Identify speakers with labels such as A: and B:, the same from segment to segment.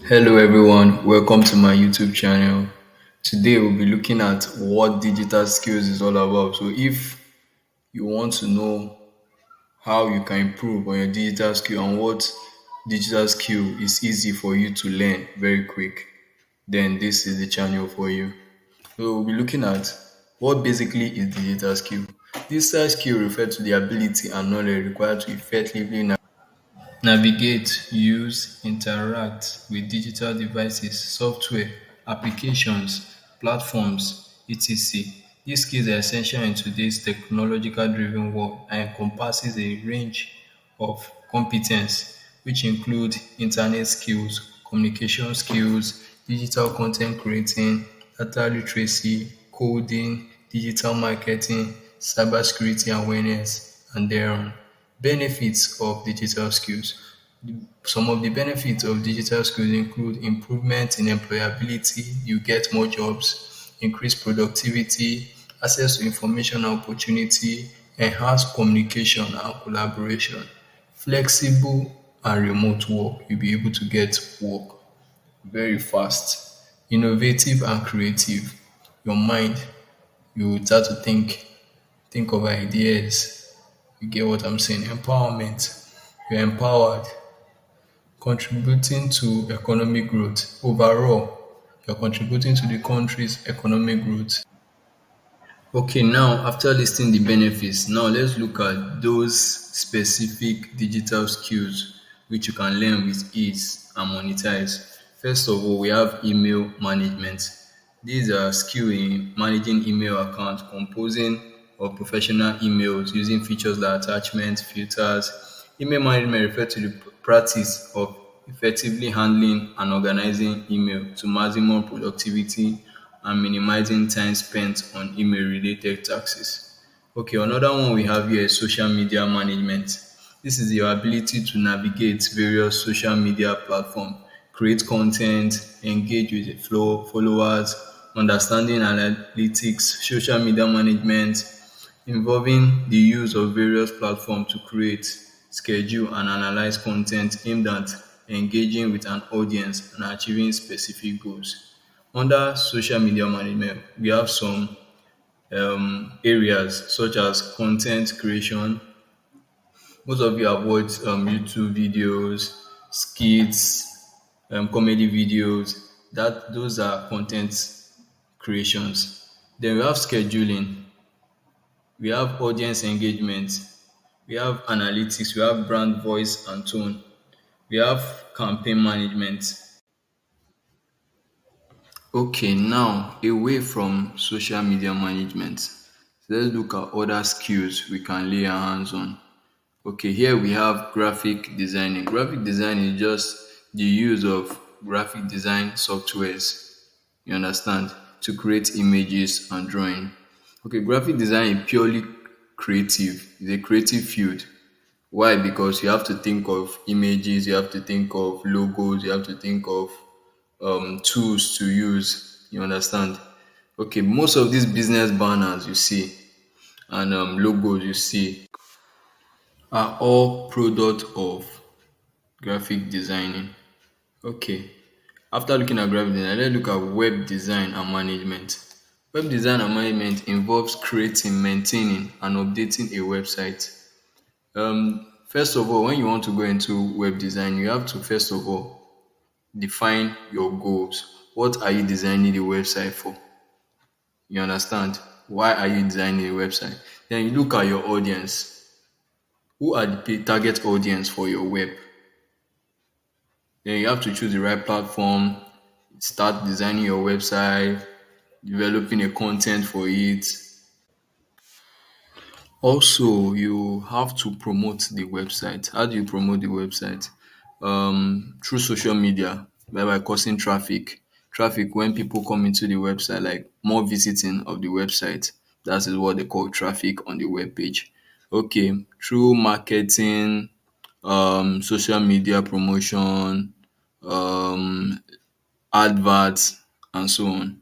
A: Hello everyone, welcome to my YouTube channel. Today we'll be looking at what digital skills is all about. So if you want to know how you can improve on your digital skill and what digital skill is easy for you to learn very quick, then this is the channel for you. So we'll be looking at what basically is digital skill. Digital skill refers to the ability and knowledge required to effectively navigate, use, interact with digital devices, software, applications, platforms, etc. These skills are essential in today's technological-driven world and encompasses a range of competence which include internet skills, communication skills, digital content creating, data literacy, coding, digital marketing, cybersecurity awareness, and their benefits of digital skills. Some of the benefits of digital skills include improvement in employability, you get more jobs, increased productivity, access to information and opportunity, enhanced communication and collaboration, flexible and remote work, you'll be able to get work very fast, innovative and creative. Your mind, you start to think of ideas. You get what I'm saying? Empowerment. You're empowered, contributing to economic growth. Overall, you're contributing to the country's economic growth. Okay, now after listing the benefits, now let's look at those specific digital skills which you can learn with ease and monetize. First of all, we have email management. These are skill in managing email accounts, composing of professional emails using features like attachments, filters. Email management refers to the practice of effectively handling and organizing email to maximum productivity and minimizing time spent on email-related tasks. Okay, another one we have here is social media management. This is your ability to navigate various social media platforms, create content, engage with the flow, followers, understanding analytics, social media management, involving the use of various platforms to create, schedule, and analyze content aimed at engaging with an audience and achieving specific goals. Under social media management, we have some areas such as content creation. Most of you have watched YouTube videos, skits, comedy videos. That those are content creations. Then we have scheduling, we have audience engagement, we have analytics, we have brand voice and tone, we have campaign management. Okay, now away from social media management, let's look at other skills we can lay our hands on. Okay, here we have graphic designing. Graphic design is just the use of graphic design softwares, you understand, to create images and drawing. Okay, graphic design is purely creative, it's a creative field. Why? Because you have to think of images, you have to think of logos, you have to think of tools to use. You understand? Okay, most of these business banners you see and logos you see are all product of graphic designing. Okay, after looking at graphic design, let's look at web design and management. Web design and management involves creating, maintaining, and updating a website. First of all, when you want to go into web design, you have to first of all define your goals. What are you designing the website for? You understand? Why are you designing a website? Then you look at your audience. Who are the target audience for your web? Then you have to choose the right platform, start designing your website, developing a content for it. Also, you have to promote the website. How do you promote the website? Through social media, by causing traffic. Traffic when people come into the website, like more visiting of the website. That is what they call traffic on the web page. Okay, through marketing, social media promotion, um, adverts, and so on.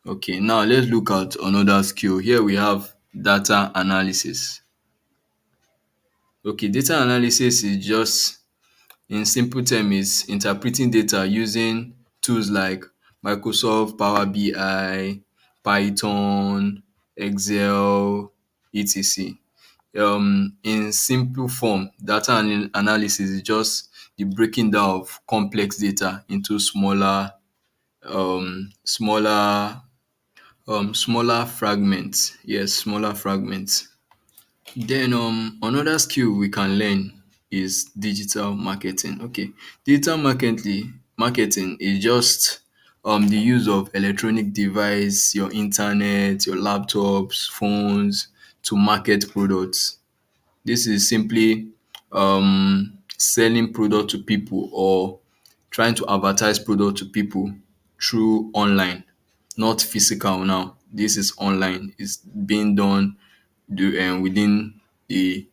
A: Okay, now let's look at another skill. Here we have data analysis. Okay, data analysis is just in simple term is interpreting data using tools like Microsoft Power BI, Python, Excel, etc. In simple form, data analysis is just the breaking down of complex data into smaller smaller fragments. Yes, smaller fragments. Then another skill we can learn is digital marketing. Okay, digital marketing is just the use of electronic device, your internet, your laptops, phones to market products. This is simply selling product to people or trying to advertise product to people through online, not physical now. This is online. It's being done within the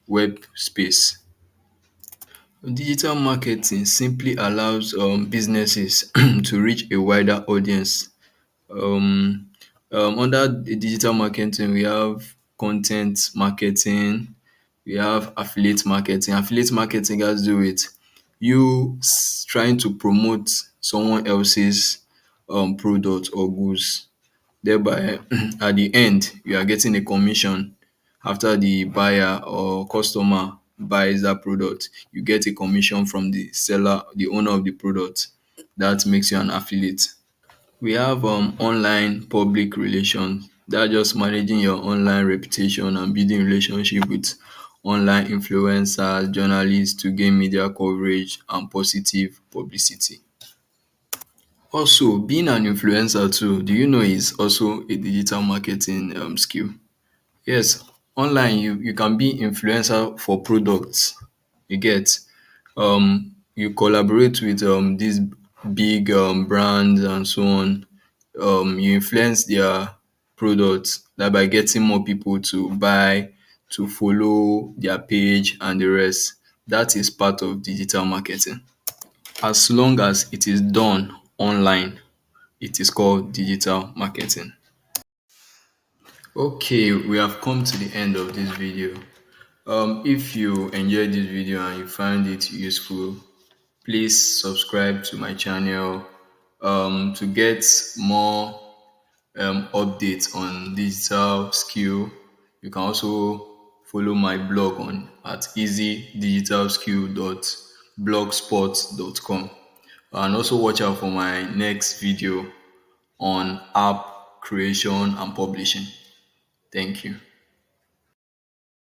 A: web space. Digital marketing simply allows businesses to reach a wider audience. Um, Under the digital marketing, we have content marketing, we have affiliate marketing. Affiliate marketing has to do with you trying to promote someone else's product or goods. Thereby, at the end, you are getting a commission after the buyer or customer buys that product. You get a commission from the seller, the owner of the product. That makes you an affiliate. We have online public relations. That's just managing your online reputation and building relationship with online influencers, journalists to gain media coverage and positive publicity. Also, being an influencer too, do you know is also a digital marketing skill? Yes, online you can be influencer for products. You get you collaborate with these big brands and so on. You influence their products that by getting more people to buy, to follow their page and the rest. That is part of digital marketing. As long as it is done online, it is called digital marketing. Okay, we have come to the end of this video. If you enjoyed this video and you found it useful, please subscribe to my channel to get more updates on digital skill. You can also follow my blog on at easydigitalskill.blogspot.com, and also watch out for my next video on app creation and publishing. Thank you.